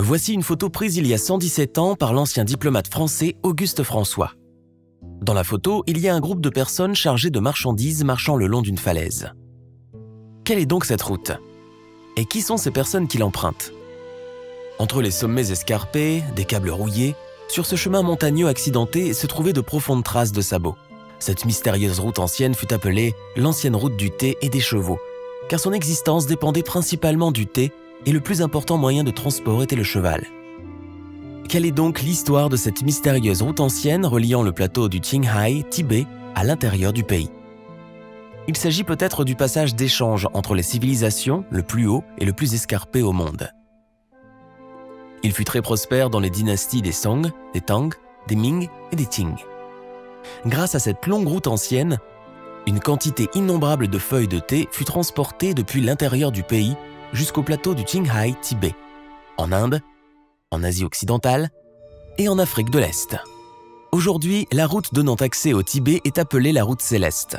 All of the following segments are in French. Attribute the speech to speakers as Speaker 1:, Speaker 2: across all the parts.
Speaker 1: Voici une photo prise il y a 117 ans par l'ancien diplomate français Auguste François. Dans la photo, il y a un groupe de personnes chargées de marchandises marchant le long d'une falaise. Quelle est donc cette route? Et qui sont ces personnes qui l'empruntent? Entre les sommets escarpés, des câbles rouillés, sur ce chemin montagneux accidenté se trouvaient de profondes traces de sabots. Cette mystérieuse route ancienne fut appelée l'ancienne route du thé et des chevaux, car son existence dépendait principalement du thé et le plus important moyen de transport était le cheval. Quelle est donc l'histoire de cette mystérieuse route ancienne reliant le plateau du Qinghai, Tibet, à l'intérieur du pays? Il s'agit peut-être du passage d'échange entre les civilisations, le plus haut et le plus escarpé au monde. Il fut très prospère dans les dynasties des Song, des Tang, des Ming et des Qing. Grâce à cette longue route ancienne, une quantité innombrable de feuilles de thé fut transportée depuis l'intérieur du pays jusqu'au plateau du Qinghai, Tibet, en Inde, en Asie occidentale et en Afrique de l'Est. Aujourd'hui, la route donnant accès au Tibet est appelée la route céleste.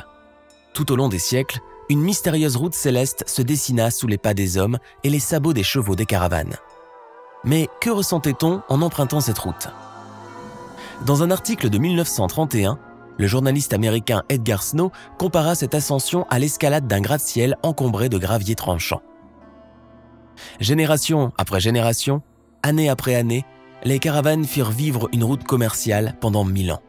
Speaker 1: Tout au long des siècles, une mystérieuse route céleste se dessina sous les pas des hommes et les sabots des chevaux des caravanes. Mais que ressentait-on en empruntant cette route? Dans un article de 1931, le journaliste américain Edgar Snow compara cette ascension à l'escalade d'un gratte-ciel encombré de graviers tranchants. Génération après génération, année après année, les caravanes firent vivre une route commerciale pendant 1000 ans.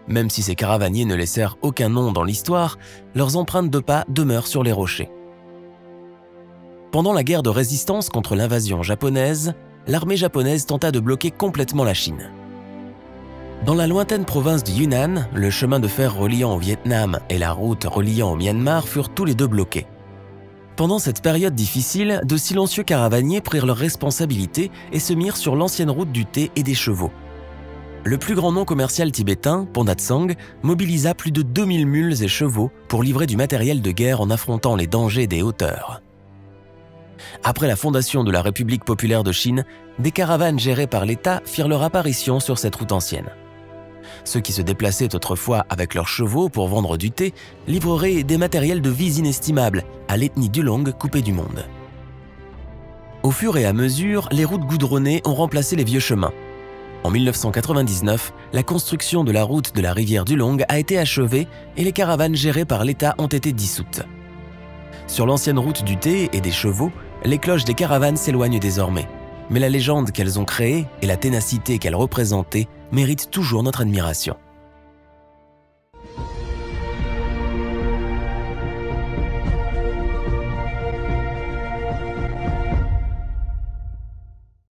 Speaker 1: Même si ces caravaniers ne laissèrent aucun nom dans l'histoire, leurs empreintes de pas demeurent sur les rochers. Pendant la guerre de résistance contre l'invasion japonaise, l'armée japonaise tenta de bloquer complètement la Chine. Dans la lointaine province du Yunnan, le chemin de fer reliant au Vietnam et la route reliant au Myanmar furent tous les deux bloqués. Pendant cette période difficile, de silencieux caravaniers prirent leurs responsabilités et se mirent sur l'ancienne route du thé et des chevaux. Le plus grand nom commercial tibétain, Pondatsang, mobilisa plus de 2000 mules et chevaux pour livrer du matériel de guerre en affrontant les dangers des hauteurs. Après la fondation de la République populaire de Chine, des caravanes gérées par l'État firent leur apparition sur cette route ancienne. Ceux qui se déplaçaient autrefois avec leurs chevaux pour vendre du thé livreraient des matériels de vie inestimables à l'ethnie Dulong coupée du monde. Au fur et à mesure, les routes goudronnées ont remplacé les vieux chemins. En 1999, la construction de la route de la rivière Dulong a été achevée et les caravanes gérées par l'État ont été dissoutes. Sur l'ancienne route du thé et des chevaux, les cloches des caravanes s'éloignent désormais. Mais la légende qu'elles ont créée et la ténacité qu'elles représentaient méritent toujours notre admiration.